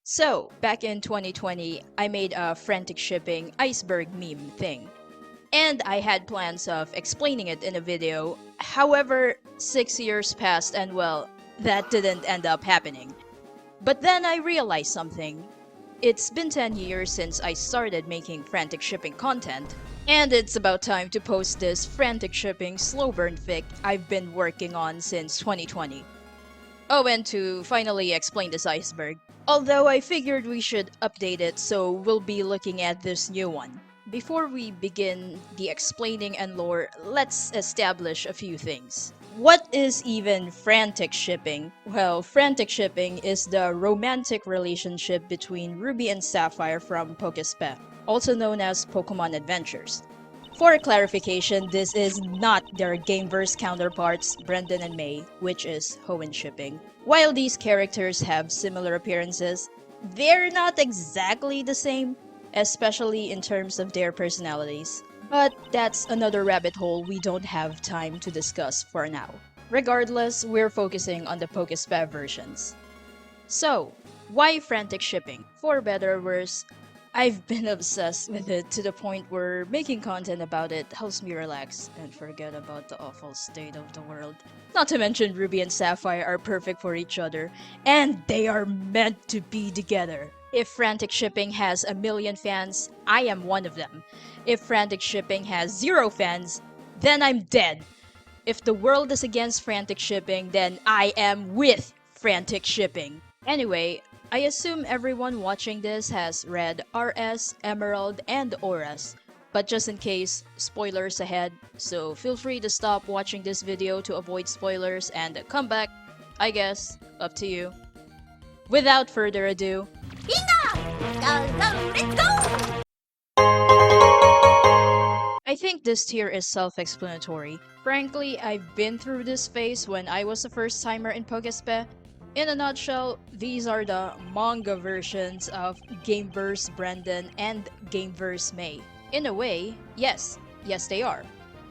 So, back in 2020, I made a Franticshipping iceberg meme thing. And I had plans of explaining it in a video. However, 6 years passed and well, that didn't end up happening. But then I realized something. It's been 10 years since I started making Franticshipping content, and it's about time to post this Franticshipping slow burn fic I've been working on since 2020. Oh, and to finally explain this iceberg. Although I figured we should update it, so we'll be looking at this new one. Before we begin the explaining and lore, let's establish a few things. What is even Franticshipping? Well, Franticshipping is the romantic relationship between Ruby and Sapphire from Pokespe, also known as Pokemon Adventures. For clarification, this is not their Gameverse counterparts, Brendan and May, which is Hoenn shipping. While these characters have similar appearances, they're not exactly the same, especially in terms of their personalities. But that's another rabbit hole we don't have time to discuss for now. Regardless, we're focusing on the Pokespe versions. So, why Franticshipping? For better or worse, I've been obsessed with it to the point where making content about it helps me relax and forget about the awful state of the world. Not to mention Ruby and Sapphire are perfect for each other, and they are meant to be together. If Franticshipping has 1 million fans, I am one of them. If Franticshipping has 0 fans, then I'm dead. If the world is against Franticshipping, then I am with Franticshipping. Anyway, I assume everyone watching this has read RS, Emerald, and Auras. But just in case, spoilers ahead, so feel free to stop watching this video to avoid spoilers and come back, I guess, up to you. Without further ado, let's go! I think this tier is self-explanatory. Frankly, I've been through this phase when I was a first-timer in Pokespe. In a nutshell, these are the manga versions of Gameverse Brendan and Gameverse May. In a way, yes they are.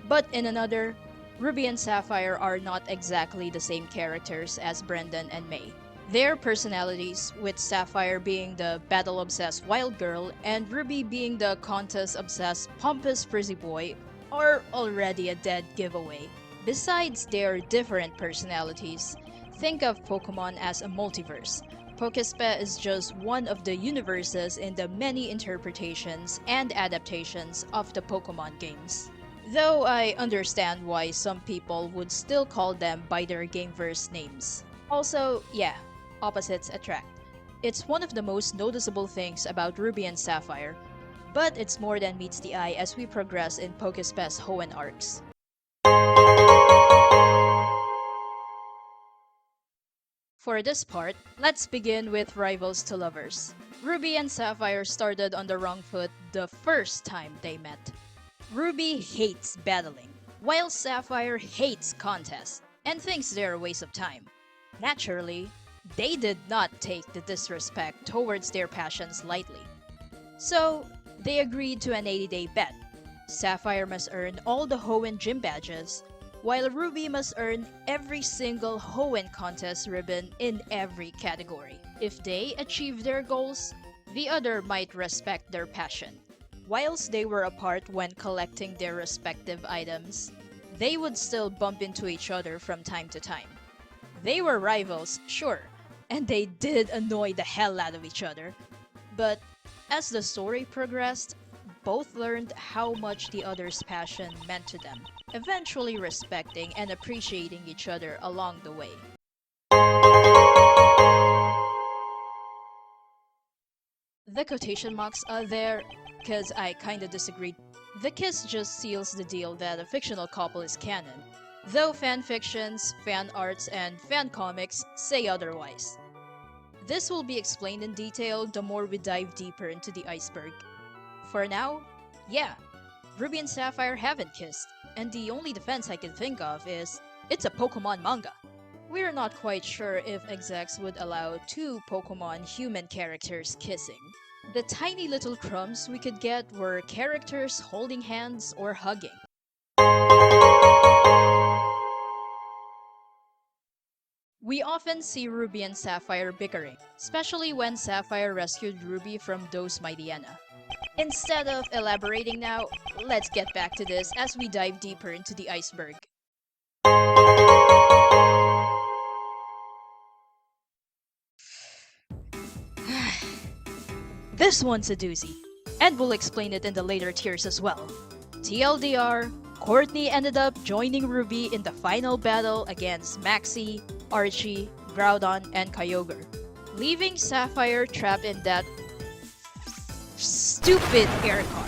But in another, Ruby and Sapphire are not exactly the same characters as Brendan and May. Their personalities, with Sapphire being the battle-obsessed wild girl and Ruby being the contest-obsessed pompous frizzy boy, are already a dead giveaway. Besides their different personalities, think of Pokemon as a multiverse. Pokespe is just one of the universes in the many interpretations and adaptations of the Pokemon games. Though I understand why some people would still call them by their Gameverse names. Also, yeah, opposites attract. It's one of the most noticeable things about Ruby and Sapphire, but it's more than meets the eye as we progress in Pokespe's Hoenn arcs. For this part, let's begin with rivals to lovers. Ruby and Sapphire started on the wrong foot the first time they met. Ruby hates battling, while Sapphire hates contests and thinks they're a waste of time. Naturally, they did not take the disrespect towards their passions lightly. So, they agreed to an 80-day bet. Sapphire must earn all the Hoenn gym badges, while Ruby must earn every single Hoenn contest ribbon in every category. If they achieve their goals, the other might respect their passion. Whilst they were apart when collecting their respective items, they would still bump into each other from time to time. They were rivals, sure, and they did annoy the hell out of each other. But as the story progressed, both learned how much the other's passion meant to them, eventually respecting and appreciating each other along the way. The quotation marks are there because I kinda disagreed. The kiss just seals the deal that a fictional couple is canon, though fanfictions, fan arts, and fan comics say otherwise. This will be explained in detail the more we dive deeper into the iceberg. For now, yeah, Ruby and Sapphire haven't kissed, and the only defense I can think of is, it's a Pokemon manga. We're not quite sure if execs would allow 2 Pokemon human characters kissing. The tiny little crumbs we could get were characters holding hands or hugging. We We often see Ruby and Sapphire bickering, especially when Sapphire rescued Ruby from those Mydiana. Instead of elaborating now, let's get back to this as we dive deeper into the iceberg. This one's a doozy, and we'll explain it in the later tiers as well. TLDR, Courtney ended up joining Ruby in the final battle against Maxie, Archie, Groudon, and Kyogre, leaving Sapphire trapped in that stupid air car.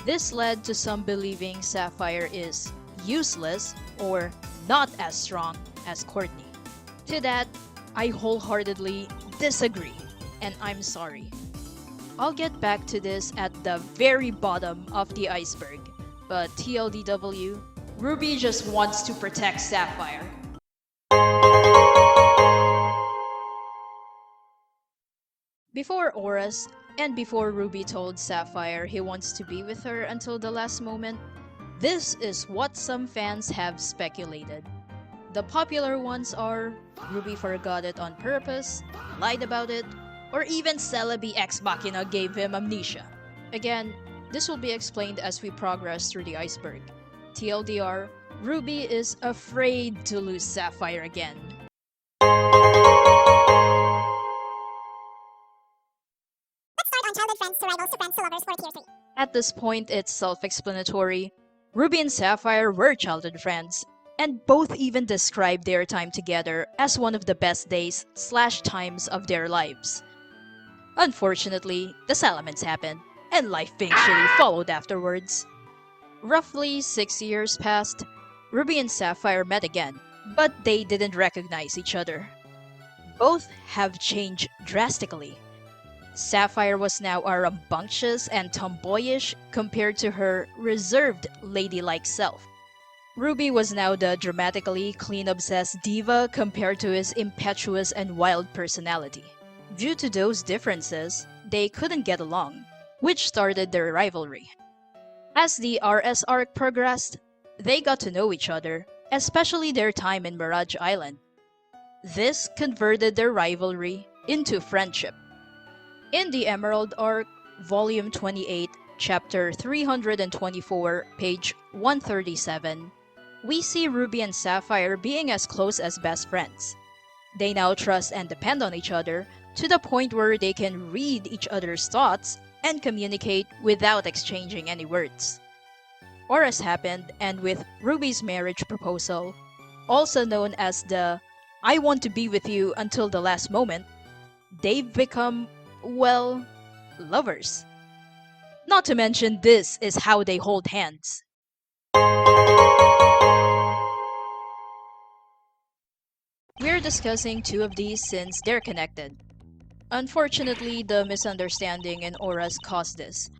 This led to some believing Sapphire is useless or not as strong as Courtney. To that, I wholeheartedly disagree, and I'm sorry. I'll get back to this at the very bottom of the iceberg, but TLDW, Ruby just wants to protect Sapphire. Before Auras, and before Ruby told Sapphire he wants to be with her until the last moment, this is what some fans have speculated. The popular ones are Ruby forgot it on purpose, lied about it, or even Celebi Ex Machina gave him amnesia. Again, this will be explained as we progress through the iceberg. TLDR, Ruby is afraid to lose Sapphire again. Childhood friends to rivals to friends to lovers for tier 3. At this point, it's self-explanatory. Ruby and Sapphire were childhood friends, and both even described their time together as one of the best days/times of their lives. Unfortunately, the Salamence happened, and life eventually followed afterwards. Roughly 6 years passed. Ruby and Sapphire met again, but they didn't recognize each other. Both have changed drastically. Sapphire was now a rambunctious and tomboyish compared to her reserved ladylike self. Ruby was now the dramatically clean-obsessed diva compared to his impetuous and wild personality. Due to those differences, they couldn't get along, which started their rivalry. As the RS arc progressed, they got to know each other, especially their time in Mirage Island. This converted their rivalry into friendship. In the Emerald Arc, Volume 28, Chapter 324, page 137, we see Ruby and Sapphire being as close as best friends. They now trust and depend on each other to the point where they can read each other's thoughts and communicate without exchanging any words. Auras happened, and with Ruby's marriage proposal, also known as the "I want to be with you until the last moment," they've become, well, lovers. Not to mention, this is how they hold hands. We're discussing two of these since they're connected. Unfortunately, the misunderstanding in Auras caused this.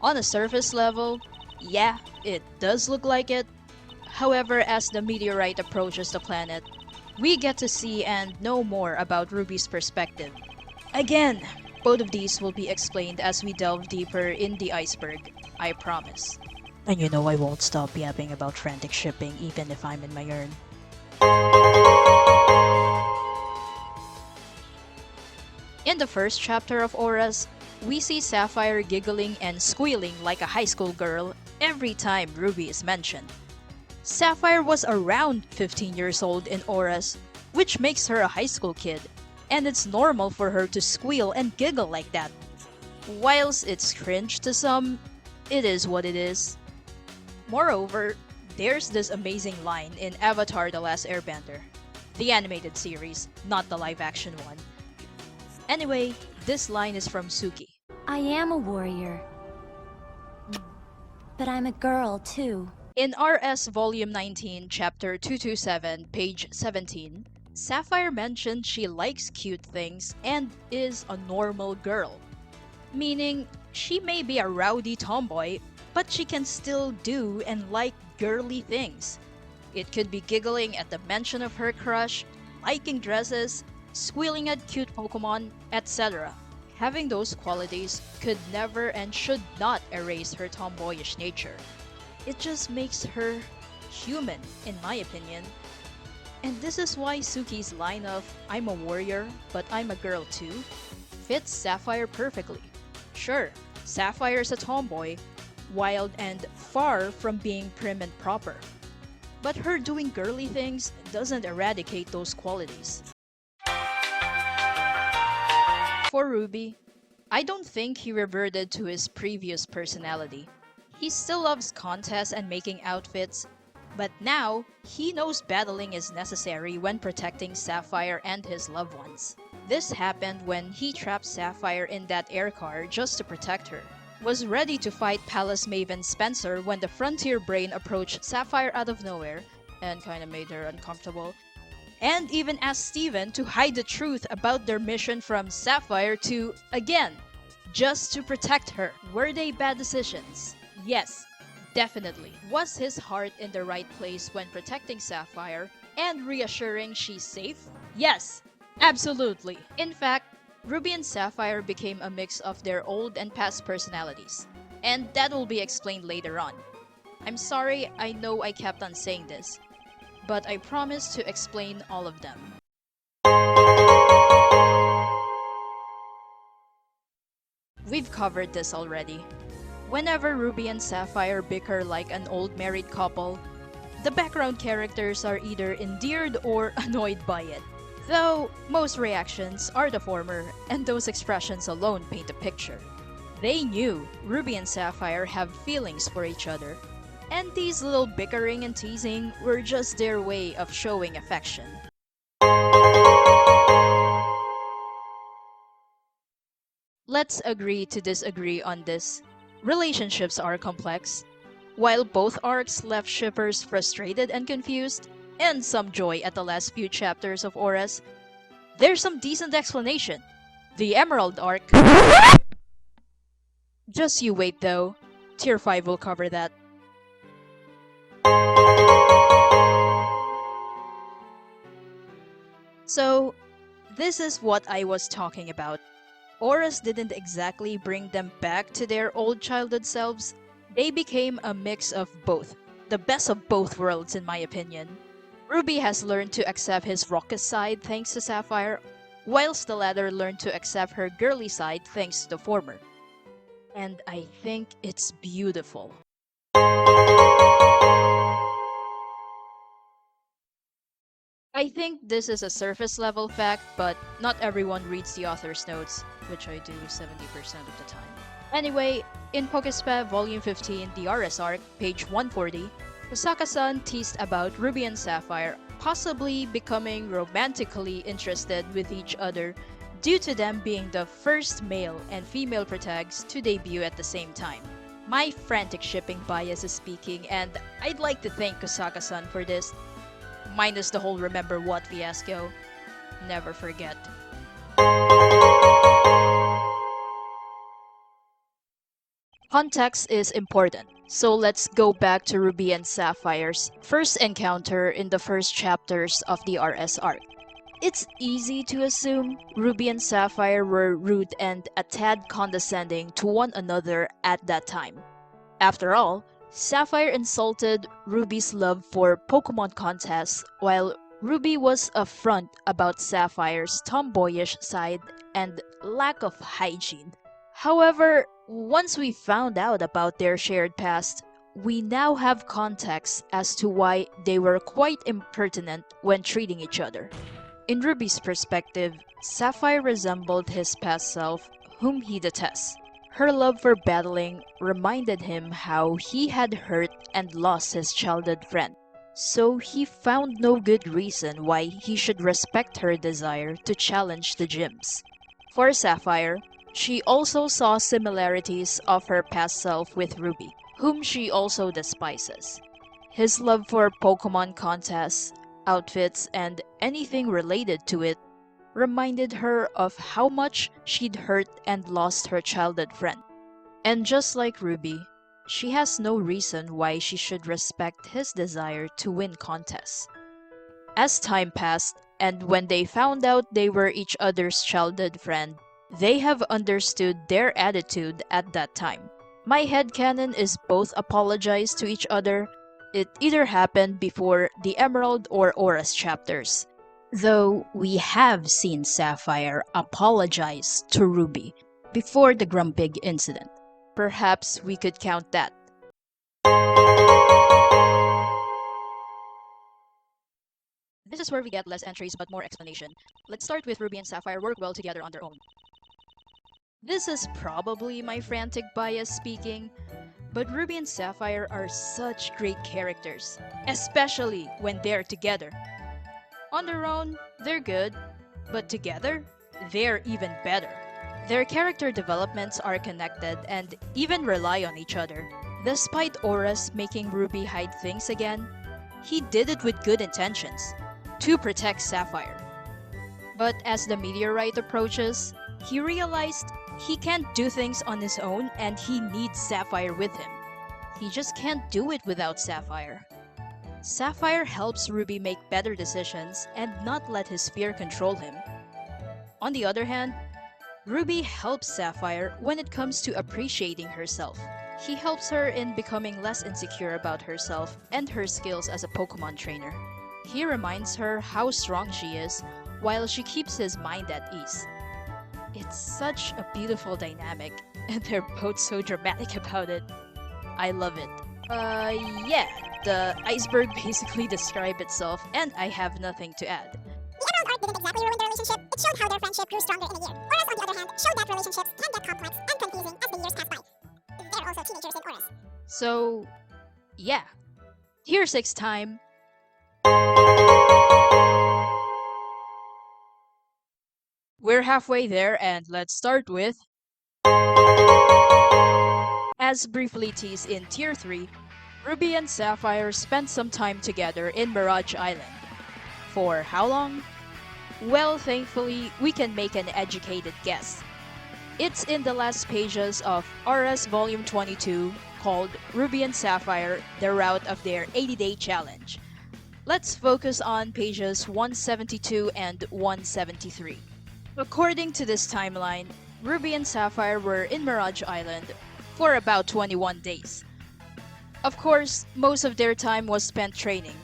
On a surface level, yeah, it does look like it. However, as the meteorite approaches the planet, we get to see and know more about Ruby's perspective. Again, both of these will be explained as we delve deeper in the iceberg, I promise. And you know I won't stop yapping about Franticshipping even if I'm in my urn. In the first chapter of Auras, we see Sapphire giggling and squealing like a high school girl every time Ruby is mentioned. Sapphire was around 15 years old in Auras, which makes her a high school kid, and it's normal for her to squeal and giggle like that. Whilst it's cringe to some, it is what it is. Moreover, there's this amazing line in Avatar: The Last Airbender, the animated series, not the live-action one. Anyway, this line is from Suki. I am a warrior, but I'm a girl too. In RS Volume 19, Chapter 227, page 17, Sapphire mentioned she likes cute things and is a normal girl. Meaning, she may be a rowdy tomboy, but she can still do and like girly things. It could be giggling at the mention of her crush, liking dresses, squealing at cute Pokemon, etc. Having those qualities could never and should not erase her tomboyish nature. It just makes her human, in my opinion. And this is why Suki's line of "I'm a warrior, but I'm a girl too" fits Sapphire perfectly. Sure, Sapphire's a tomboy, wild and far from being prim and proper. But her doing girly things doesn't eradicate those qualities. For Ruby, I don't think he reverted to his previous personality. He still loves contests and making outfits, but now he knows battling is necessary when protecting Sapphire and his loved ones. This happened when he trapped Sapphire in that air car just to protect her. Was ready to fight Palace Maven Spencer when the Frontier Brain approached Sapphire out of nowhere and kinda made her uncomfortable. And even asked Steven to hide the truth about their mission from Sapphire to, again, just to protect her. Were they bad decisions? Yes, definitely. Was his heart in the right place when protecting Sapphire and reassuring she's safe? Yes, absolutely. In fact, Ruby and Sapphire became a mix of their old and past personalities, and that will be explained later on. I'm sorry, I know I kept on saying this, but I promise to explain all of them. We've covered this already. Whenever Ruby and Sapphire bicker like an old married couple, the background characters are either endeared or annoyed by it. Though most reactions are the former, and those expressions alone paint a picture. They knew Ruby and Sapphire have feelings for each other, and these little bickering and teasing were just their way of showing affection. Let's agree to disagree on this. Relationships are complex. While both arcs left shippers frustrated and confused, and some joy at the last few chapters of Auras, there's some decent explanation. The Emerald arc... Just you wait though. Tier 5 will cover that. So, this is what I was talking about. Auras didn't exactly bring them back to their old childhood selves. They became a mix of both. The best of both worlds in my opinion. Ruby has learned to accept his raucous side thanks to Sapphire, whilst the latter learned to accept her girly side thanks to the former. And I think it's beautiful. I think this is a surface level fact, but not everyone reads the author's notes, which I do 70% of the time. Anyway, in Pokespe Volume 15, the RS arc, page 140, Kusaka-san teased about Ruby and Sapphire possibly becoming romantically interested with each other due to them being the first male and female protags to debut at the same time. My frantic shipping bias is speaking, and I'd like to thank Kusaka-san for this. Minus the whole remember what fiasco. Never forget. Context is important, so let's go back to Ruby and Sapphire's first encounter in the first chapters of the RS arc. It's easy to assume Ruby and Sapphire were rude and a tad condescending to one another at that time. After all, Sapphire insulted Ruby's love for Pokemon contests, while Ruby was upfront about Sapphire's tomboyish side and lack of hygiene. However, once we found out about their shared past, we now have context as to why they were quite impertinent when treating each other. In Ruby's perspective, Sapphire resembled his past self, whom he detests. Her love for battling reminded him how he had hurt and lost his childhood friend, so he found no good reason why he should respect her desire to challenge the gyms. For Sapphire, she also saw similarities of her past self with Ruby, whom she also despises. His love for Pokemon contests, outfits, and anything related to it reminded her of how much she'd hurt and lost her childhood friend. And just like Ruby, she has no reason why she should respect his desire to win contests. As time passed, and when they found out they were each other's childhood friend, they have understood their attitude at that time. My headcanon is both apologize to each other, it either happened before the Emerald or Aura's chapters. Though we have seen Sapphire apologize to Ruby before the Grumpig incident. Perhaps we could count that. This is where we get less entries but more explanation. Let's start with Ruby and Sapphire work well together on their own. This is probably my frantic bias speaking, but Ruby and Sapphire are such great characters, especially when they're together. On their own, they're good, but together, they're even better. Their character developments are connected and even rely on each other. Despite Aura's making Ruby hide things again, he did it with good intentions, to protect Sapphire. But as the meteorite approaches, he realized he can't do things on his own and he needs Sapphire with him. He just can't do it without Sapphire. Sapphire helps Ruby make better decisions and not let his fear control him. On the other hand, Ruby helps Sapphire when it comes to appreciating herself. He helps her in becoming less insecure about herself and her skills as a Pokemon trainer. He reminds her how strong she is while she keeps his mind at ease. It's such a beautiful dynamic, and they're both so dramatic about it. I love it. Yeah, the iceberg basically described itself, and I have nothing to add. The Emerald arc didn't exactly ruin their relationship. It showed how their friendship grew stronger in a year. Aura's, on the other hand, showed that relationships can get complex and confusing as the years pass by. They're also teenagers in Aura's. So, yeah. Here's 6 time. We're halfway there, and let's start with... As briefly teased in Tier 3, Ruby and Sapphire spent some time together in Mirage Island. For how long? Well, thankfully, we can make an educated guess. It's in the last pages of RS Volume 22, called Ruby and Sapphire, the route of their 80-day challenge. Let's focus on pages 172 and 173. According to this timeline, Ruby and Sapphire were in Mirage Island for about 21 days. Of course, most of their time was spent training.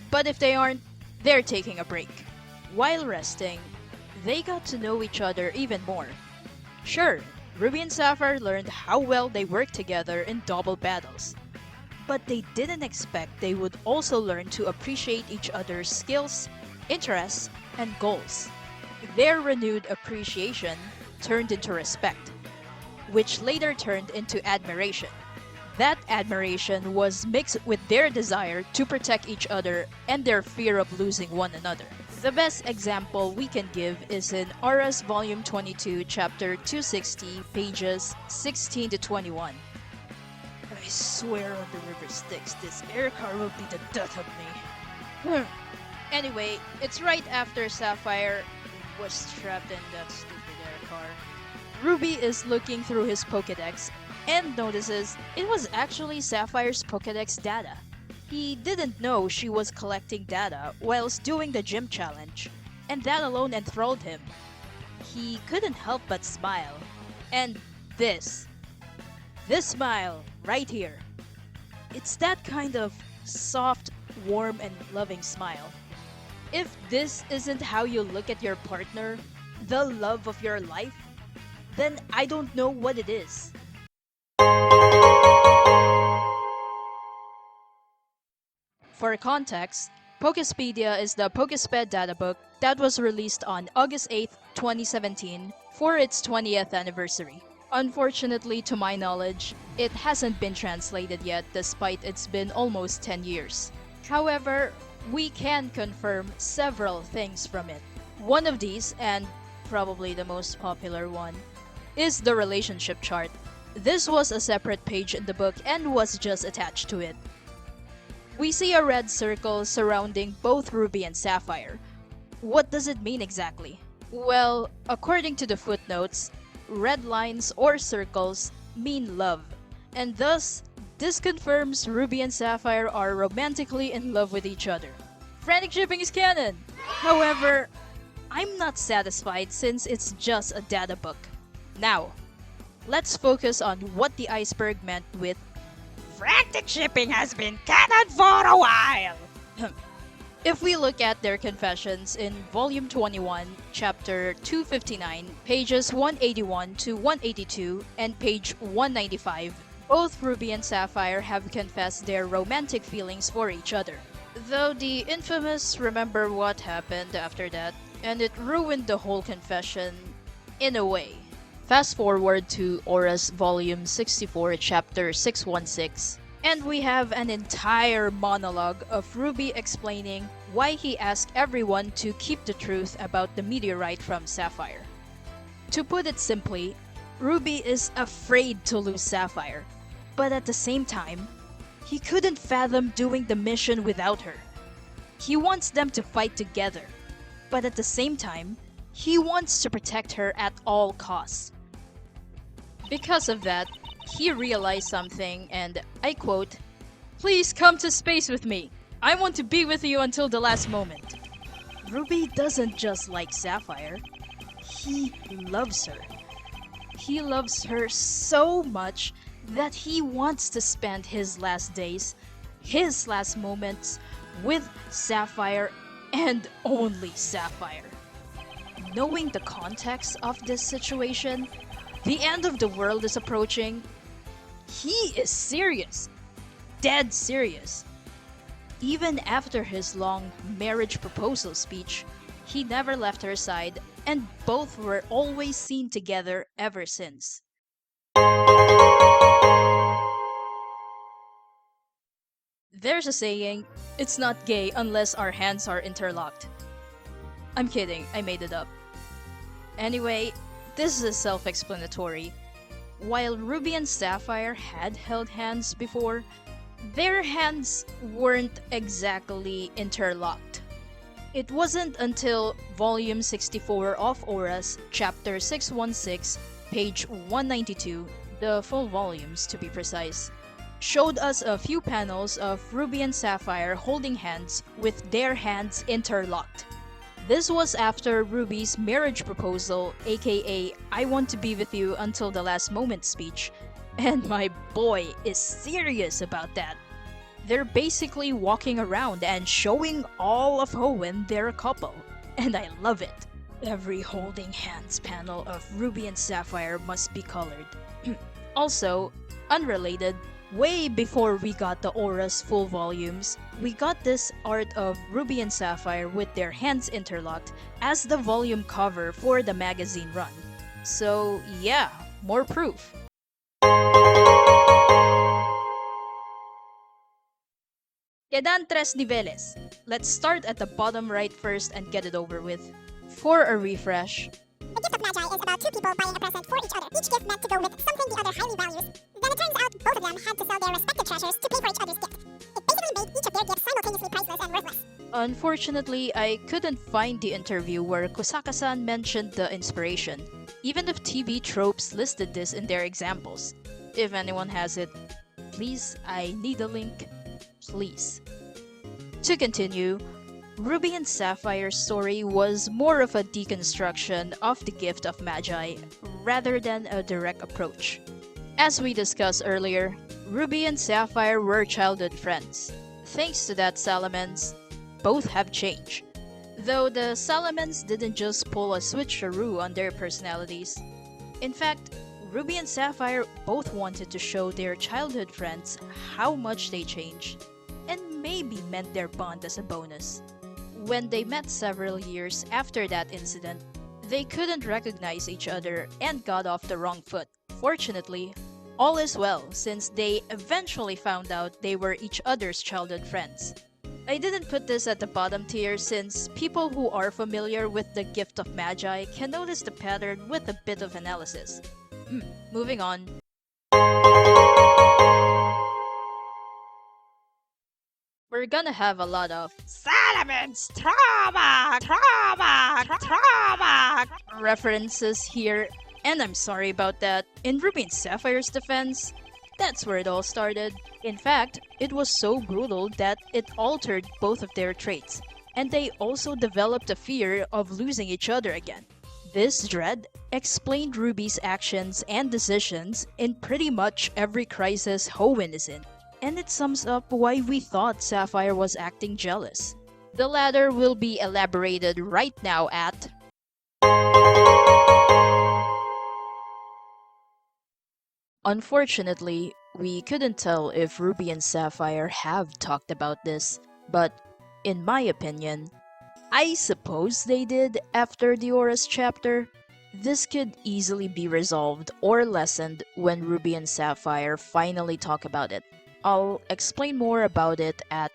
But if they aren't, they're taking a break. While resting, they got to know each other even more. Sure, Ruby and Sapphire learned how well they work together in double battles. But they didn't expect they would also learn to appreciate each other's skills, interests, and goals. Their renewed appreciation turned into respect, which later turned into admiration. That admiration was mixed with their desire to protect each other and their fear of losing one another. The best example we can give is in RS Volume 22, Chapter 260, pages 16 to 21. I swear on the river Styx, this air car will be the death of me. Anyway, it's right after Sapphire was trapped in that stupid air car. Ruby is looking through his Pokedex and notices it was actually Sapphire's Pokedex data. He didn't know she was collecting data whilst doing the gym challenge, and that alone enthralled him. He couldn't help but smile. And this smile right here. It's that kind of soft, warm, and loving smile. If this isn't how you look at your partner, the love of your life, then I don't know what it is. For context, Pokespedia is the Pokespe databook that was released on August 8, 2017 for its 20th anniversary. Unfortunately, to my knowledge, it hasn't been translated yet despite it's been almost 10 years. However, we can confirm several things from it. One of these, and probably the most popular one, is the relationship chart. This was a separate page in the book and was just attached to it. We see a red circle surrounding both Ruby and Sapphire. What does it mean exactly? Well, according to the footnotes, red lines or circles mean love, and thus, this confirms Ruby and Sapphire are romantically in love with each other. Franticshipping is canon! However, I'm not satisfied since it's just a data book. Now, let's focus on what the iceberg meant with Franticshipping has been canon for a while. If we look at their confessions in Volume 21, Chapter 259, pages 181 to 182, and page 195, both Ruby and Sapphire have confessed their romantic feelings for each other. Though the infamous remember what happened after that, and it ruined the whole confession in a way. Fast forward to Aura's Volume 64, Chapter 616, and we have an entire monologue of Ruby explaining why he asked everyone to keep the truth about the meteorite from Sapphire. To put it simply, Ruby is afraid to lose Sapphire, but at the same time, he couldn't fathom doing the mission without her. He wants them to fight together, but at the same time, he wants to protect her at all costs. Because of that, he realized something and, I quote, "Please come to space with me. I want to be with you until the last moment." Ruby doesn't just like Sapphire. He loves her. He loves her so much that he wants to spend his last days, his last moments with Sapphire and only Sapphire. Knowing the context of this situation, the end of the world is approaching, he is serious. Dead serious. Even after his long marriage proposal speech, he never left her side, and both were always seen together ever since. There's a saying, "It's not gay unless our hands are interlocked." I'm kidding, I made it up. Anyway, this is self-explanatory. While Ruby and Sapphire had held hands before, their hands weren't exactly interlocked. It wasn't until Volume 64 of Aura's, Chapter 616, page 192, the full volumes to be precise, showed us a few panels of Ruby and Sapphire holding hands with their hands interlocked. This was after Ruby's marriage proposal, aka "I want to be with you until the last moment" speech, and my boy is serious about that. They're basically walking around and showing all of Hoenn they're a couple, and I love it. Every holding hands panel of Ruby and Sapphire must be colored. Also, unrelated, way before we got the Aura's full volumes, we got this art of Ruby and Sapphire with their hands interlocked as the volume cover for the magazine run. So yeah, more proof. Quedan tres niveles. Let's start at the bottom right first and get it over with. For a refresh, The gift of Magi is about two people buying a present for each other, each gift meant to go with something the other highly values. Then it turns out both of them had to sell their respective treasures to pay for each other's gift. It basically made each of their gifts simultaneously priceless and worthless. unfortunately, I couldn't find the interview where Kusaka-san mentioned the inspiration, even if TV tropes listed this in their examples. If anyone has it, please, I need a link. Please. To continue, Ruby and Sapphire's story was more of a deconstruction of the gift of Magi rather than a direct approach. As we discussed earlier, Ruby and Sapphire were childhood friends. Thanks to that, Salamence, both have changed. Though the Salamence didn't just pull a switcheroo on their personalities. In fact, Ruby and Sapphire both wanted to show their childhood friends how much they changed, and maybe meant their bond as a bonus. When they met several years after that incident, they couldn't recognize each other and got off the wrong foot. Fortunately, all is well since they eventually found out they were each other's childhood friends. I didn't put this at the bottom tier since people who are familiar with the gift of Magi can notice the pattern with a bit of analysis. Moving on. We're gonna have a lot of Salamence trauma references here, and I'm sorry about that. In Ruby and Sapphire's defense, that's where it all started. In fact, it was so brutal that it altered both of their traits, and they also developed a fear of losing each other again. This dread explained Ruby's actions and decisions in pretty much every crisis Hoenn is in. And it sums up why we thought Sapphire was acting jealous. The latter will be elaborated right now at Unfortunately, we couldn't tell if Ruby and Sapphire have talked about this, but in my opinion, I suppose they did after the Aura's chapter. This could easily be resolved or lessened when Ruby and Sapphire finally talk about it. I'll explain more about it at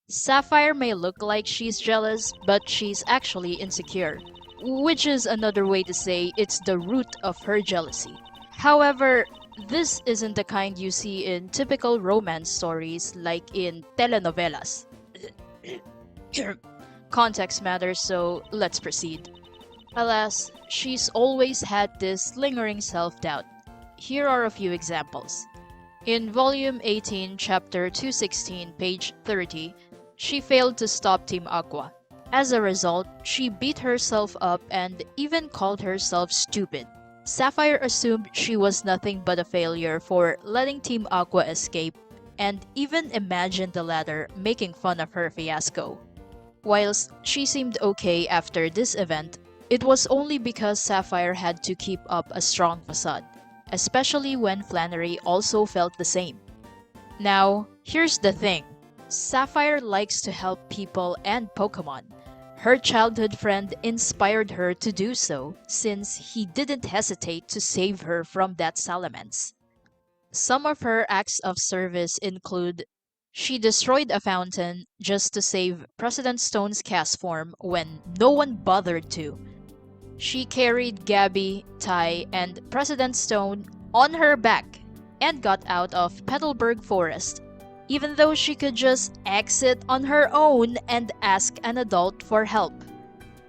Sapphire may look like she's jealous, but she's actually insecure, which is another way to say it's the root of her jealousy. However, this isn't the kind you see in typical romance stories like in telenovelas. Context matters, so let's proceed. Alas, she's always had this lingering self-doubt. Here are a few examples. In Volume 18, Chapter 216, page 30, she failed to stop Team Aqua. As a result, she beat herself up and even called herself stupid. Sapphire assumed she was nothing but a failure for letting Team Aqua escape, and even imagined the latter making fun of her fiasco. Whilst she seemed okay after this event, it was only because Sapphire had to keep up a strong facade, especially when Flannery also felt the same. Now, here's the thing. Sapphire likes to help people and Pokemon. Her childhood friend inspired her to do so, since he didn't hesitate to save her from that Salamence. Some of her acts of service include: she destroyed a fountain just to save President Stone's cast form when no one bothered to. She carried Gabby, Ty, and President Stone on her back and got out of Petalburg Forest, even though she could just exit on her own and ask an adult for help.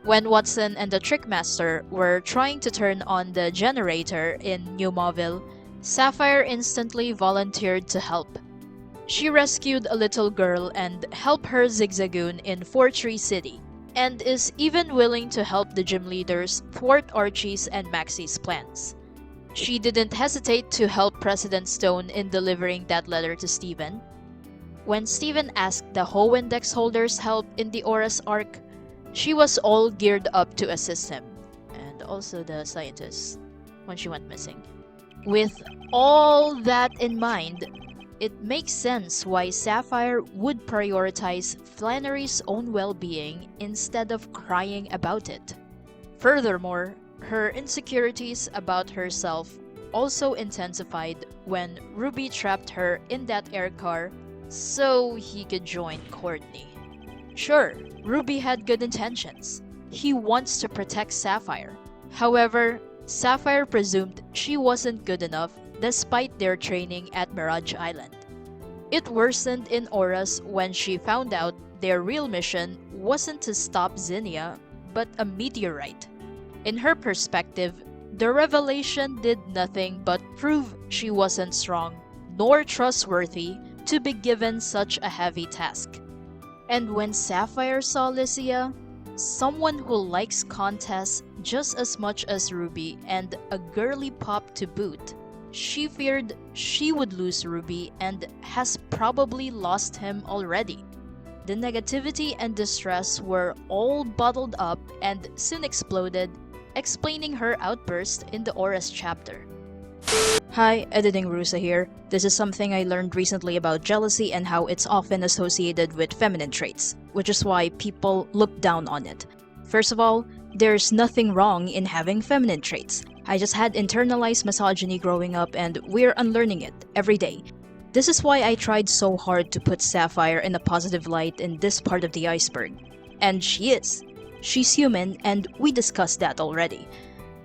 When Watson and the Trickmaster were trying to turn on the generator in New Mauville, Sapphire instantly volunteered to help. She rescued a little girl and helped her Zigzagoon in Fortree City, and is even willing to help the gym leaders thwart Archie's and Maxie's plans. She didn't hesitate to help President Stone in delivering that letter to Steven. When Steven asked the Hoendex holders help in the Aura's arc, she was all geared up to assist him, and also the scientists, when she went missing. With all that in mind, it makes sense why Sapphire would prioritize Flannery's own well-being instead of crying about it. Furthermore, her insecurities about herself also intensified when Ruby trapped her in that air car so he could join Courtney. Sure, Ruby had good intentions. He wants to protect Sapphire. However, Sapphire presumed she wasn't good enough despite their training at Mirage Island. It worsened in Aurus when she found out their real mission wasn't to stop Zinnia, but a meteorite. In her perspective, the revelation did nothing but prove she wasn't strong nor trustworthy to be given such a heavy task. And when Sapphire saw Lycia, someone who likes contests just as much as Ruby and a girly pop to boot, she feared she would lose Ruby and has probably lost him already. The negativity and distress were all bottled up and soon exploded, explaining her outburst in the Aura's chapter. Hi, editing RuSa here. This is something I learned recently about jealousy and how it's often associated with feminine traits, which is why people look down on it. First of all, there's nothing wrong in having feminine traits. I just had internalized misogyny growing up and we're unlearning it every day. This is why I tried so hard to put Sapphire in a positive light in this part of the iceberg. And she is. She's human, and we discussed that already.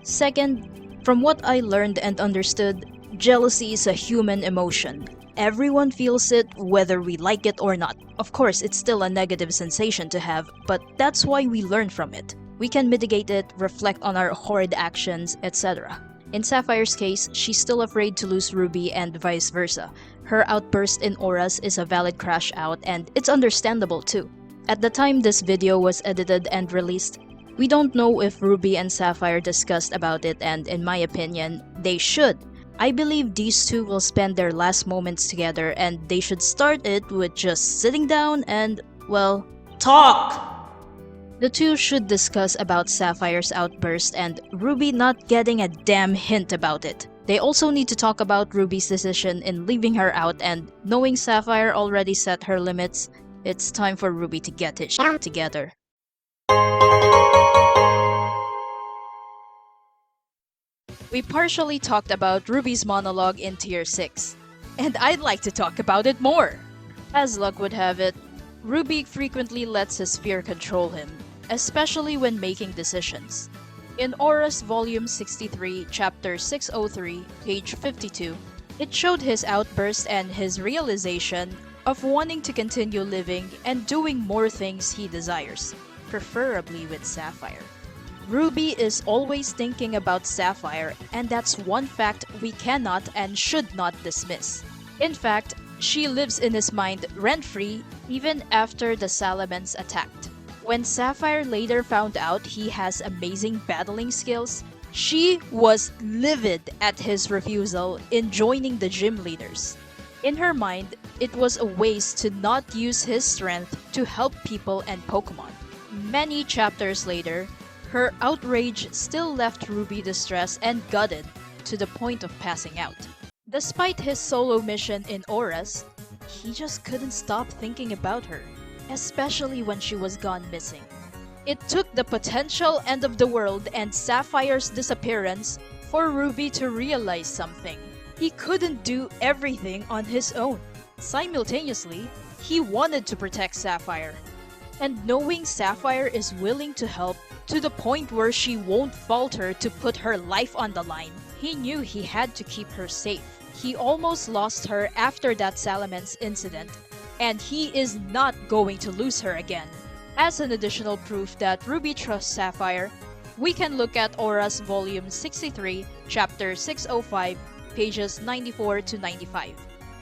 Second, from what I learned and understood, jealousy is a human emotion. Everyone feels it whether we like it or not. Of course, it's still a negative sensation to have, but that's why we learn from it. We can mitigate it, reflect on our horrid actions, etc. In Sapphire's case, she's still afraid to lose Ruby and vice versa. Her outburst in Auras is a valid crash out, and it's understandable too. At the time this video was edited and released, We don't know if Ruby and Sapphire discussed about it, and in my opinion, they should. I believe these two will spend their last moments together, and they should start it with just sitting down and, well, talk! The two should discuss about Sapphire's outburst and Ruby not getting a damn hint about it. They also need to talk about Ruby's decision in leaving her out, and knowing Sapphire already set her limits, it's time for Ruby to get his shit together. We partially talked about Ruby's monologue in Tier 6, and I'd like to talk about it more. As luck would have it, Ruby frequently lets his fear control him, especially when making decisions. In Aura's Volume 63, Chapter 603, page 52, it showed his outburst and his realization of wanting to continue living and doing more things he desires, preferably with Sapphire. Ruby is always thinking about Sapphire, and that's one fact we cannot and should not dismiss. In fact, she lives in his mind rent-free even after the Salamence attacked. When Sapphire later found out he has amazing battling skills, she was livid at his refusal in joining the gym leaders. In her mind, it was a waste to not use his strength to help people and Pokemon. Many chapters later, her outrage still left Ruby distressed and gutted to the point of passing out. Despite his solo mission in Auras, he just couldn't stop thinking about her, especially when she was gone missing. It took the potential end of the world and Sapphire's disappearance for Ruby to realize something. He couldn't do everything on his own. Simultaneously, he wanted to protect Sapphire. And knowing Sapphire is willing to help to the point where she won't falter to put her life on the line, he knew he had to keep her safe. He almost lost her after that Salamence incident, and he is not going to lose her again. As an additional proof that Ruby trusts Sapphire, we can look at Aura's Volume 63, Chapter 605, pages 94 to 95.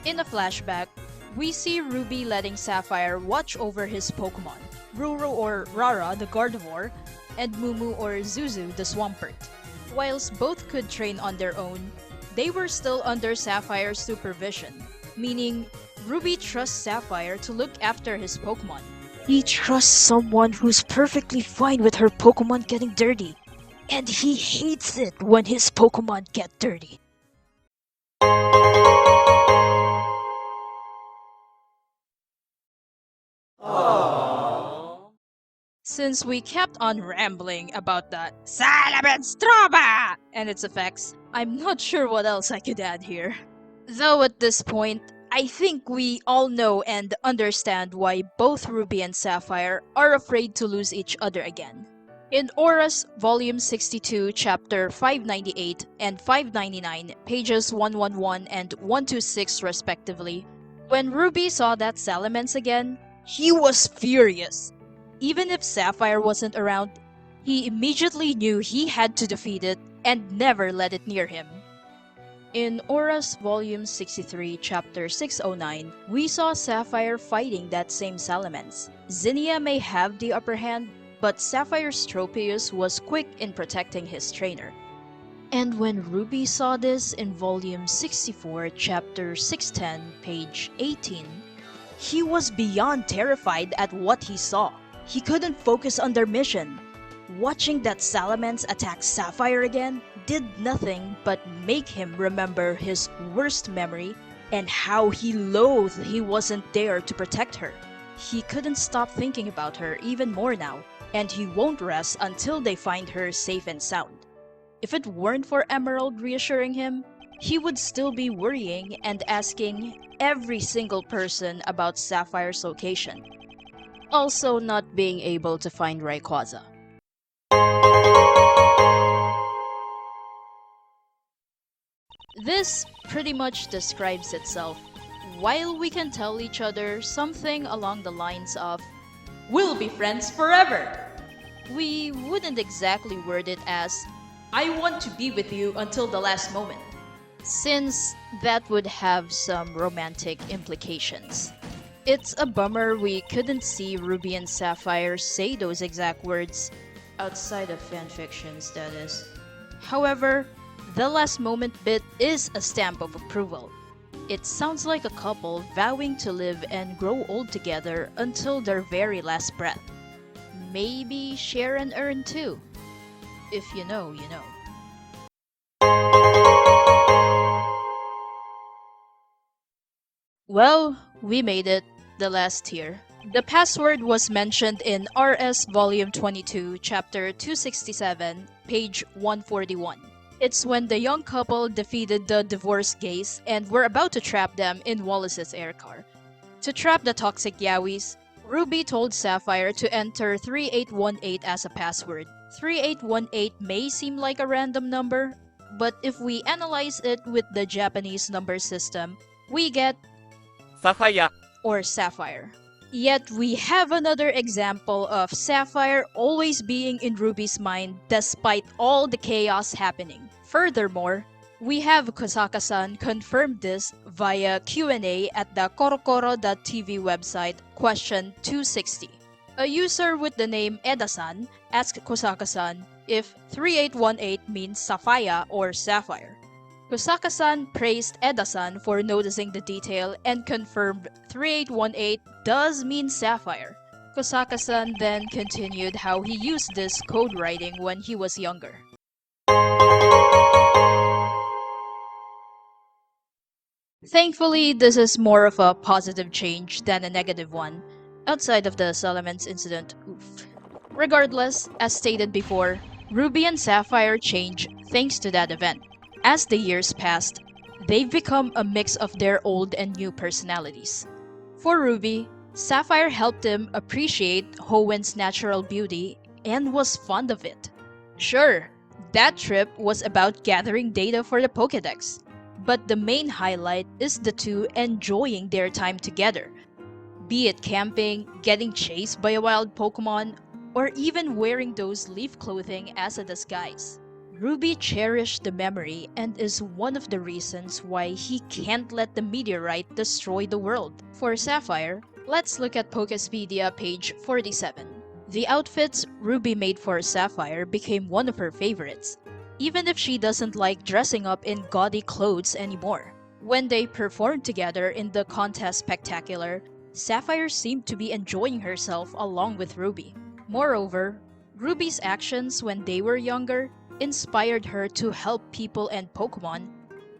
In a flashback, we see Ruby letting Sapphire watch over his Pokemon, Ruru or Rara the Gardevoir, and Mumu or Zuzu the Swampert. Whilst both could train on their own, they were still under Sapphire's supervision, meaning Ruby trusts Sapphire to look after his Pokemon. He trusts someone who's perfectly fine with her Pokemon getting dirty, and he hates it when his Pokemon get dirty. Since we kept on rambling about the Salamence trauma! and its effects, I'm not sure what else I could add here. Though at this point, I think we all know and understand why both Ruby and Sapphire are afraid to lose each other again. In Aura's Volume 62, Chapter 598 and 599, pages 111 and 126 respectively, when Ruby saw that Salamence again, he was furious. Even if Sapphire wasn't around, he immediately knew he had to defeat it and never let it near him. In Aura's Volume 63, Chapter 609, we saw Sapphire fighting that same Salamence. Zinnia may have the upper hand, but Sapphire's Tropius was quick in protecting his trainer. And when Ruby saw this in Volume 64, Chapter 610, page 18, he was beyond terrified at what he saw. He couldn't focus on their mission. Watching that Salamence attack Sapphire again did nothing but make him remember his worst memory and how he loathed he wasn't there to protect her. He couldn't stop thinking about her even more now, and he won't rest until they find her safe and sound. If it weren't for Emerald reassuring him, he would still be worrying and asking every single person about Sapphire's location. Also not being able to find Rayquaza. This pretty much describes itself. While we can tell each other something along the lines of, "We'll be friends forever," we wouldn't exactly word it as, "I want to be with you until the last moment," since that would have some romantic implications. It's a bummer we couldn't see Ruby and Sapphire say those exact words, Outside of fanfictions, that is. However, the last moment bit is a stamp of approval. It sounds like a couple vowing to live and grow old together until their very last breath. Maybe share an urn too. If you know, you know. Well, we made it, the last tier. The password was mentioned in RS Volume 22, Chapter 267, page 141. It's when the young couple defeated the divorce gays and were about to trap them in Wallace's air car. To trap the toxic Yowies, Ruby told Sapphire to enter 3818 as a password. 3818 may seem like a random number, but if we analyze it with the Japanese number system, we get Sapphire. or Sapphire. Yet we have another example of Sapphire always being in Ruby's mind despite all the chaos happening. Furthermore, we have Kosaka-san confirmed this via Q&A at the korokoro.tv website question 260. A user with the name Eda-san asked Kosaka-san if 3818 means Sapphire or Sapphire. Kosaka-san praised Eda-san for noticing the detail and confirmed 3818 does mean Sapphire. Kosaka-san then continued how he used this code writing when he was younger. Thankfully, this is more of a positive change than a negative one, outside of the Salamence incident. Oof. Regardless, as stated before, Ruby and Sapphire change thanks to that event. As the years passed, they've become a mix of their old and new personalities. For Ruby, Sapphire helped him appreciate Hoenn's natural beauty and was fond of it. Sure, that trip was about gathering data for the Pokédex, but the main highlight is the two enjoying their time together. Be it camping, getting chased by a wild Pokemon, or even wearing those leaf clothing as a disguise. Ruby cherished the memory and is one of the reasons why he can't let the meteorite destroy the world. For Sapphire, let's look at Pokespedia page 47. The outfits Ruby made for Sapphire became one of her favorites, even if she doesn't like dressing up in gaudy clothes anymore. When they performed together in the contest spectacular, Sapphire seemed to be enjoying herself along with Ruby. Moreover, Ruby's actions when they were younger inspired her to help people and Pokemon,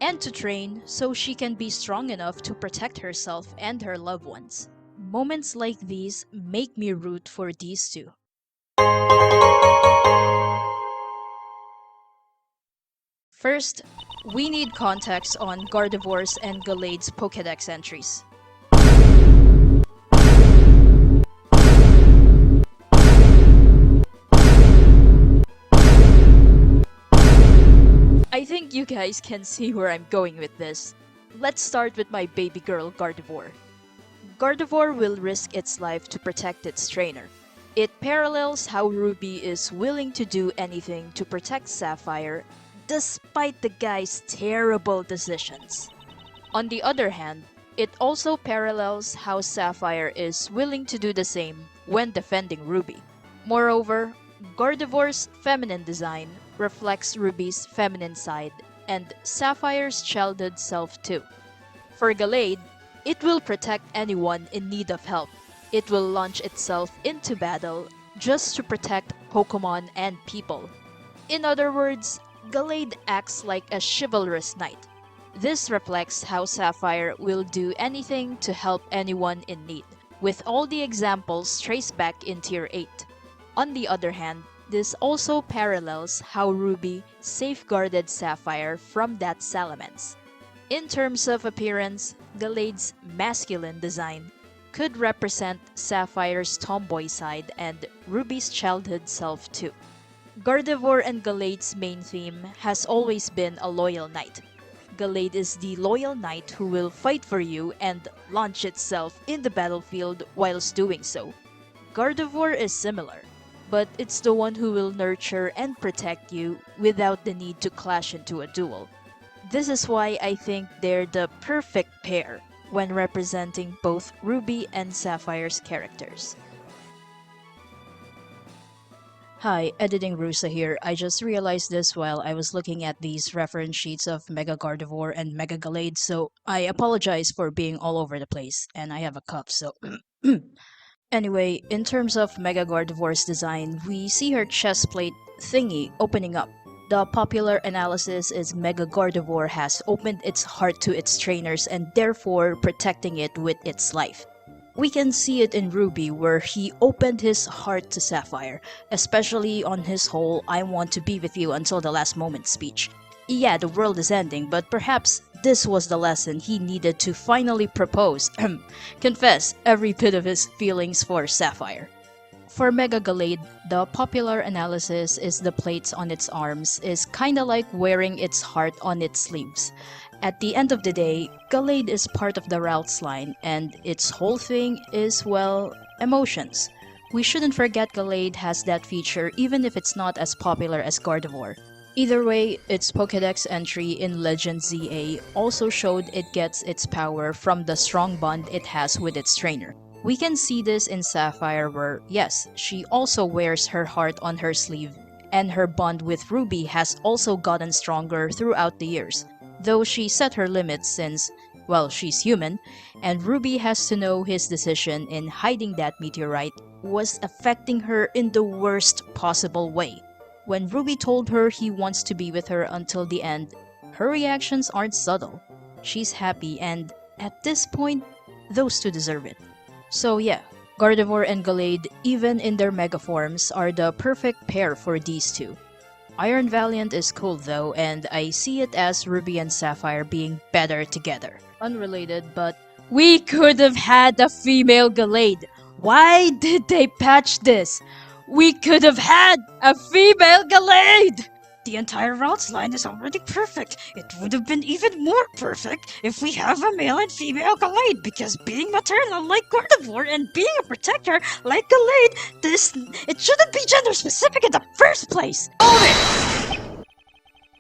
and to train so she can be strong enough to protect herself and her loved ones. Moments like these make me root for these two. First, we need context on Gardevoir's and Gallade's Pokédex entries. I think you guys can see where I'm going with this. Let's start with my baby girl Gardevoir. Gardevoir will risk its life to protect its trainer. It parallels how Ruby is willing to do anything to protect Sapphire despite the guy's terrible decisions. On the other hand, it also parallels how Sapphire is willing to do the same when defending Ruby. Moreover, Gardevoir's feminine design reflects Ruby's feminine side and Sapphire's childhood self too. For Gallade, it will protect anyone in need of help. It will launch itself into battle just to protect Pokemon and people. In other words, Gallade acts like a chivalrous knight. This reflects how Sapphire will do anything to help anyone in need, with all the examples traced back in Tier 8. On the other hand, this also parallels how Ruby safeguarded Sapphire from that Salamence. In terms of appearance, Gallade's masculine design could represent Sapphire's tomboy side and Ruby's childhood self too. Gardevoir and Gallade's main theme has always been a loyal knight. Gallade is the loyal knight who will fight for you and launch itself in the battlefield whilst doing so. Gardevoir is similar, but it's the one who will nurture and protect you without the need to clash into a duel. This is why I think they're the perfect pair when representing both Ruby and Sapphire's characters. Hi, editing RuSa here. I just realized this while I was looking at these reference sheets of Mega Gardevoir and Mega Gallade, so I apologize for being all over the place, and I have a cough, so. Anyway, in terms of Mega Gardevoir's design, we see her chest plate thingy opening up. The popular analysis is Mega Gardevoir has opened its heart to its trainers and therefore protecting it with its life. We can see it in Ruby where he opened his heart to Sapphire, especially on his whole I want to be with you until the last moment speech. Yeah, the world is ending, but perhaps this was the lesson he needed to finally propose, confess every bit of his feelings for Sapphire. For Mega Gallade, the popular analysis is the plates on its arms is kinda like wearing its heart on its sleeves. At the end of the day, Gallade is part of the Routes line, and its whole thing is, well, emotions. We shouldn't forget Gallade has that feature even if it's not as popular as Gardevoir. Either way, its Pokédex entry in Legend ZA also showed it gets its power from the strong bond it has with its trainer. We can see this in Sapphire where, yes, she also wears her heart on her sleeve, and her bond with Ruby has also gotten stronger throughout the years, though she set her limits since, well, she's human, and Ruby has to know his decision in hiding that meteorite was affecting her in the worst possible way. When Ruby told her he wants to be with her until the end, her reactions aren't subtle. She's happy, and at this point, those two deserve it. So yeah, Gardevoir and Gallade, even in their mega forms, are the perfect pair for these two. Iron Valiant is cool though, and I see it as Ruby and Sapphire being better together. Unrelated, but we could have had a female Gallade. Why did they patch this? We could have had a female Gallade! The entire routes line is already perfect. It would have been even more perfect if we have a male and female Gallade, because being maternal like Gardevoir and being a protector like Gallade, it shouldn't be gender specific in the first place.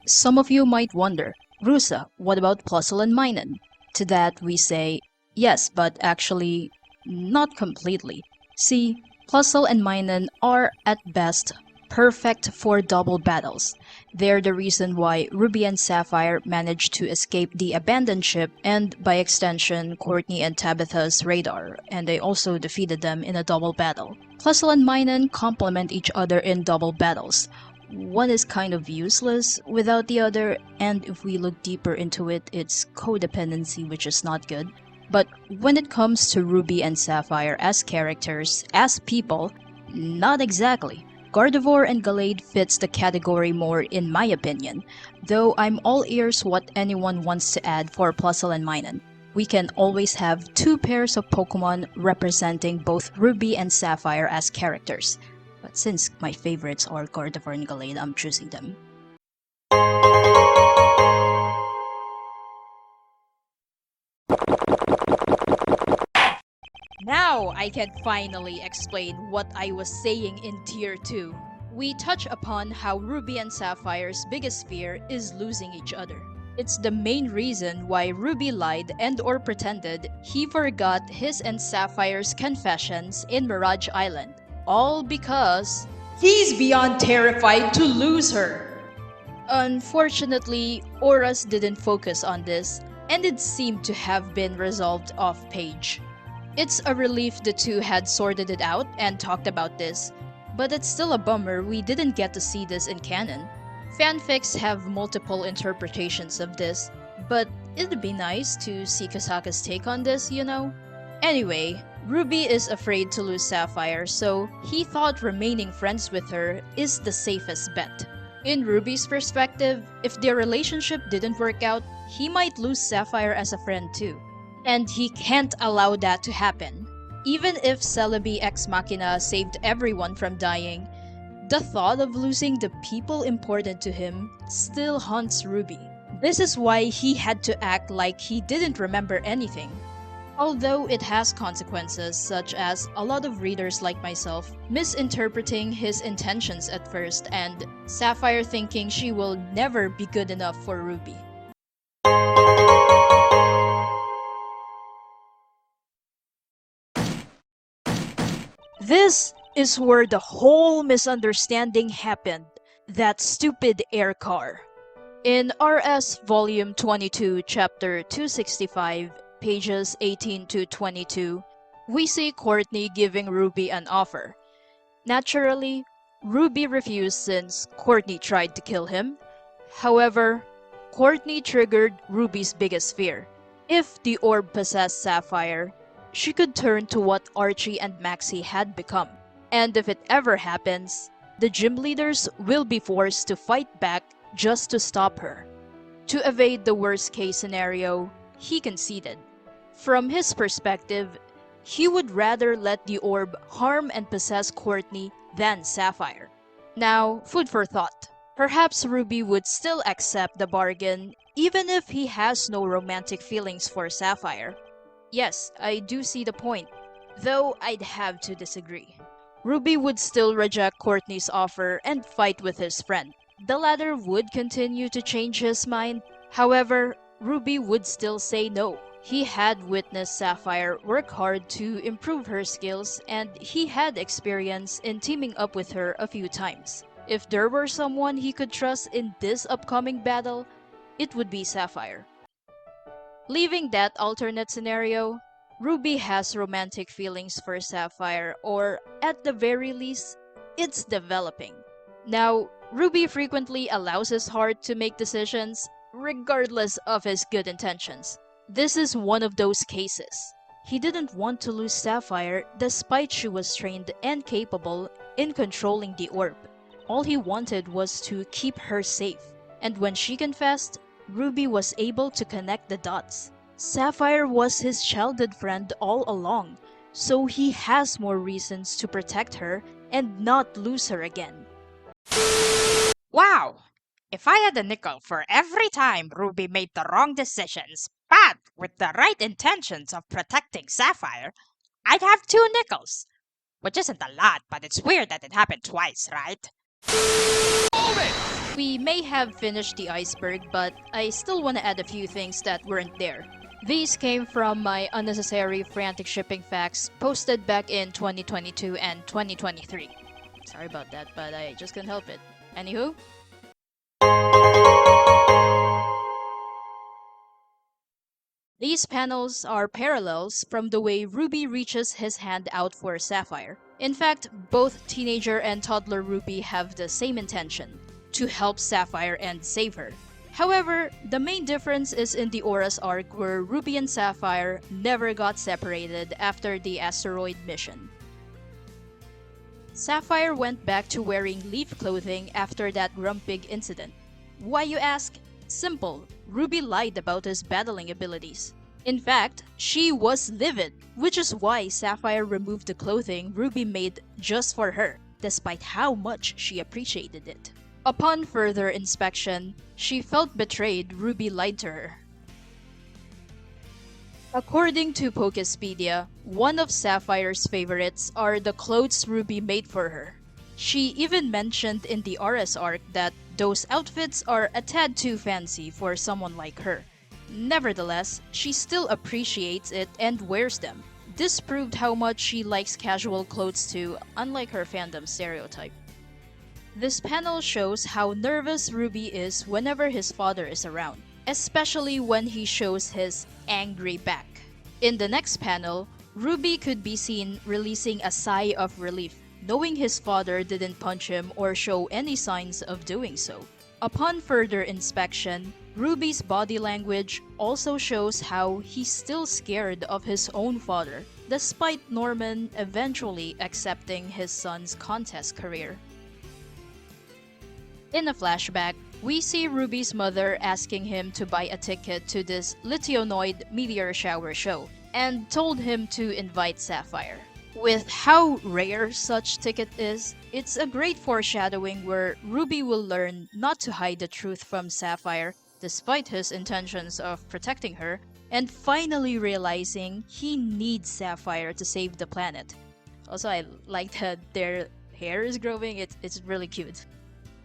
Some of you might wonder, RuSa, what about Plusle and Minun? To that we say, yes, but actually, not completely. See, Plusle and Minun are, at best, perfect for double battles. They're the reason why Ruby and Sapphire managed to escape the abandoned ship and, by extension, Courtney and Tabitha's radar, and they also defeated them in a double battle. Plusle and Minun complement each other in double battles. One is kind of useless without the other, and if we look deeper into it, it's codependency, which is not good. But when it comes to Ruby and Sapphire as characters, as people, not exactly. Gardevoir and Gallade fits the category more in my opinion, though I'm all ears what anyone wants to add for Plusle and Minun. We can always have two pairs of Pokemon representing both Ruby and Sapphire as characters. But since my favorites are Gardevoir and Gallade, I'm choosing them. Now I can finally explain what I was saying in Tier 2. We touch upon how Ruby and Sapphire's biggest fear is losing each other. It's the main reason why Ruby lied and or pretended he forgot his and Sapphire's confessions in Mirage Island. All because he's beyond terrified to lose her. Unfortunately, Auras didn't focus on this, and it seemed to have been resolved off-page. It's a relief the two had sorted it out and talked about this, but it's still a bummer we didn't get to see this in canon. Fanfics have multiple interpretations of this, but it'd be nice to see Kasaka's take on this, you know? Anyway, Ruby is afraid to lose Sapphire, so he thought remaining friends with her is the safest bet. In Ruby's perspective, if their relationship didn't work out, he might lose Sapphire as a friend too. And he can't allow that to happen. Even if Celebi Ex Machina saved everyone from dying, the thought of losing the people important to him still haunts Ruby. This is why he had to act like he didn't remember anything. Although it has consequences, such as a lot of readers like myself misinterpreting his intentions at first and Sapphire thinking she will never be good enough for Ruby. This is where the whole misunderstanding happened. That stupid air car. In RS Volume 22, Chapter 265, pages 18 to 22, we see Courtney giving Ruby an offer. Naturally, Ruby refused since Courtney tried to kill him. However, Courtney triggered Ruby's biggest fear. If the orb possessed Sapphire, she could turn to what Archie and Maxie had become. And if it ever happens, the gym leaders will be forced to fight back just to stop her. To evade the worst case scenario, he conceded. From his perspective, he would rather let the orb harm and possess Courtney than Sapphire. Now, food for thought. Perhaps Ruby would still accept the bargain even if he has no romantic feelings for Sapphire. Yes, I do see the point, though I'd have to disagree. Ruby would still reject Courtney's offer and fight with his friend. The latter would continue to change his mind. However, Ruby would still say no. He had witnessed Sapphire work hard to improve her skills, and he had experience in teaming up with her a few times. If there were someone he could trust in this upcoming battle, it would be Sapphire. Leaving that alternate scenario, Ruby has romantic feelings for Sapphire, or at the very least, it's developing. Now, Ruby frequently allows his heart to make decisions, regardless of his good intentions. This is one of those cases. He didn't want to lose Sapphire despite she was trained and capable in controlling the orb. All he wanted was to keep her safe. And when she confessed, Ruby was able to connect the dots. Sapphire was his childhood friend all along, so he has more reasons to protect her and not lose her again. Wow! If I had a nickel for every time Ruby made the wrong decisions, but with the right intentions of protecting Sapphire, I'd have 2 nickels. Which isn't a lot, but it's weird that it happened twice, right? We may have finished the iceberg, but I still want to add a few things that weren't there. These came from my unnecessary Franticshipping facts posted back in 2022 and 2023. Sorry about that, but I just couldn't help it. Anywho? These panels are parallels from the way Ruby reaches his hand out for Sapphire. In fact, both teenager and toddler Ruby have the same intention, to help Sapphire and save her. However, the main difference is in the Aura's arc where Ruby and Sapphire never got separated after the asteroid mission. Sapphire went back to wearing leaf clothing after that Grumpig incident. Why, you ask? Simple. Ruby lied about his battling abilities. In fact, she was livid, which is why Sapphire removed the clothing Ruby made just for her, despite how much she appreciated it. Upon further inspection, she felt betrayed Ruby lied to her. According to Pokespedia, one of Sapphire's favorites are the clothes Ruby made for her. She even mentioned in the RS arc that those outfits are a tad too fancy for someone like her. Nevertheless, she still appreciates it and wears them. This proved how much she likes casual clothes too, unlike her fandom stereotype. This panel shows how nervous Ruby is whenever his father is around, especially when he shows his angry back. In the next panel, Ruby could be seen releasing a sigh of relief, knowing his father didn't punch him or show any signs of doing so. Upon further inspection, Ruby's body language also shows how he's still scared of his own father, despite Norman eventually accepting his son's contest career. In a flashback, we see Ruby's mother asking him to buy a ticket to this Litionoid meteor shower show, and told him to invite Sapphire. With how rare such ticket is, it's a great foreshadowing where Ruby will learn not to hide the truth from Sapphire, despite his intentions of protecting her, and finally realizing he needs Sapphire to save the planet. Also, I like that their hair is growing, it's really cute.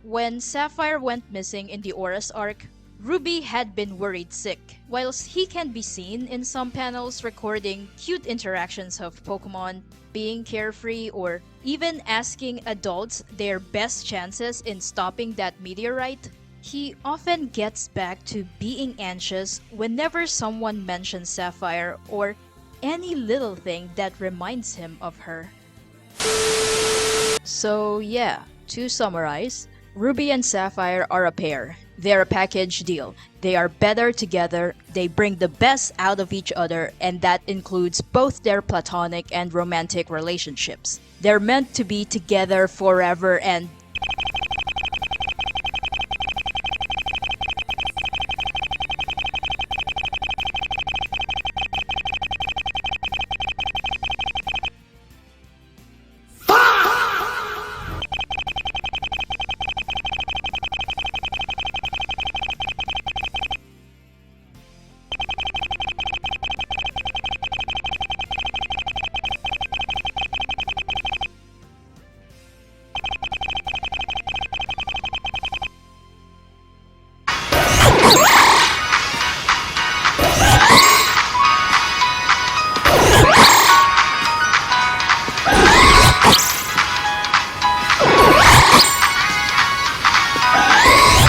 When Sapphire went missing in the Aura's arc, Ruby had been worried sick. Whilst he can be seen in some panels recording cute interactions of Pokemon, being carefree, or even asking adults their best chances in stopping that meteorite. He often gets back to being anxious whenever someone mentions Sapphire or any little thing that reminds him of her. So yeah, to summarize, Ruby and Sapphire are a pair. They're a package deal. They are better together, they bring the best out of each other, and that includes both their platonic and romantic relationships. They're meant to be together forever, and